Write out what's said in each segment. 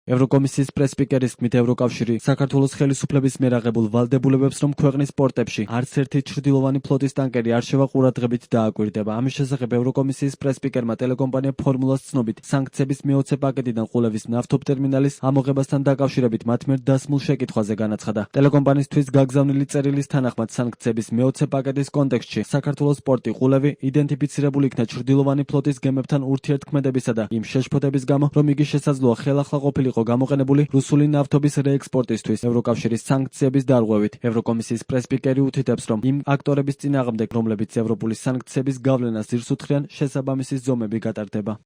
ევროკომისიის პრესსპიკერის თქმით, ევროკავშირი საქართველოს ხელისუფლების მიერ აღებულ ვალდებულებებს, რომ ქვეყნის პორტებში არც ერთი ჩრდილოვანი ფლოტის ტანკერი არ შევა ყურადღებით დააკვირდება. ამის შესახებ ევროკომისიის პრესსპიკერმა ტელეკომპანია ფორმულას ცნობით, სანქციების მეოცე პაკეტიდან ყულევის ნავთობტერმინალის ამოღებასთან დაკავშირებით მათ მიერ დასმულ შეკითხვაზე განაცხადა. ტელეკომპანიისთვის გაგზავნილი წერილის თანახმად, სანქციების მეოცე პაკეტის კონტექსტში საქართველოს პორტი ყულევი იდენტიფიცირებული იქნა ჩრდილოვანი ფლოტის გემებთან ურთიერთქმედებისა და იმ შეშფოთების გამო, რომ იგი შესაძლოა ხელახლა ყოფილიყო გამოყენებული რუსული ნავთობის რეექსპორტისთვის ევროკავშირის სანქციების დარღვევით. ევროკომისიის პრესსპიკერი უთითებს, რომ იმ აქტორების წინააღმდეგ, რომლებიც ევროპული სანქციების გავლენას ძირს უთხრიან, შესაბამისი ზომები გატარდება.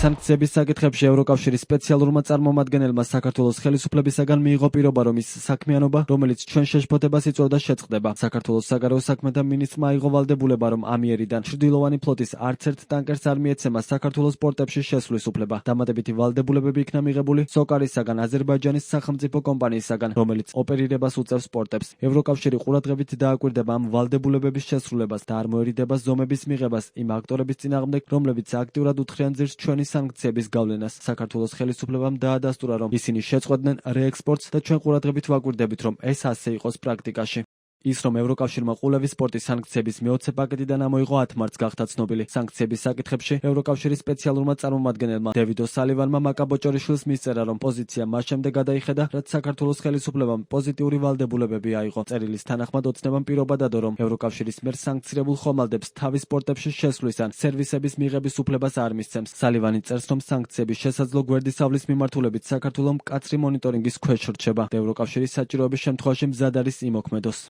სანქციების საკითხებში ევროკავშირის სპეციალურმა წარმომადგენელმა საქართველოს ხელისუფლებისაგან მიიღო პირობა, რომ ის საქმიანობა, რომელიც ჩვენ შეშფოთებას იწვევდა, შეწყდება. საქართველოს საგარეო საქმეთა მინისტრმა აიღო ვალდებულება, რომ ამიერიდან ჩრდილოვანი ფლოტის არც ერთ ტანკერს არ მიეცემა საქართველოს პორტებში შესვლის უფლება. დამატებითი ვალდებულებები იქნა მიღებული სოკარისაგან, აზერბაიჯანის სახელმწიფო კომპანიისაგან, რომელიც ოპერირებას უწევს პორტებს. ევროკავშირი ყურადღებით დააკვირდება ამ ვალდებულებების შესრულებას და არ მოერიდება ზომების მიღებას იმ აქტორების წინააღმდეგ, რომლებიც აქტიურად უთხრიან ძირს ჩვენი სანქციების გავლენას. საქართველოს ხელისუფლებამ დაადასტურა, რომ ისინი შეწყვეტდნენ რეექსპორტს და ჩვენ ყურადღებით ვაკვირდებით, რომ ეს ასე იყოს პრაქტიკაში. ის, რომ ევროკავშირმა ყულევის სპორტის სანქციების მეოცე პაკეტიდან ამოიღო 10 მარტს, გახდა ცნობილი. სანქციების საკითხებში ევროკავშირის სპეციალურმა წარმომადგენელმა დევიდ ოსალივანმა მაკაბოჭორიშვილს მისწერა, რომ პოზიცია მას შემდეგ გადაიხედა, რაც საქართველოს ხელისუფლებამ პოზიტიური ვალდებულებები აიღო. წერილის თანახმად ოცნებამ პირობა დადო, რომ ევროკავშირის მიერ სანქცირებულ ხომალდებს თავის პორტებში შესვლის ან სერვისების მიღების უფლებას არ მისცემს. სალივანი წერს, რომ სანქციების შესაძლო გვერდისავლის მიმართულებით საქართველო მკაცრი მონიტორინგის ქვეშ რჩება და ევროკავშირის საჭიროების შემთხვევაში მზად არის იმოქმედოს.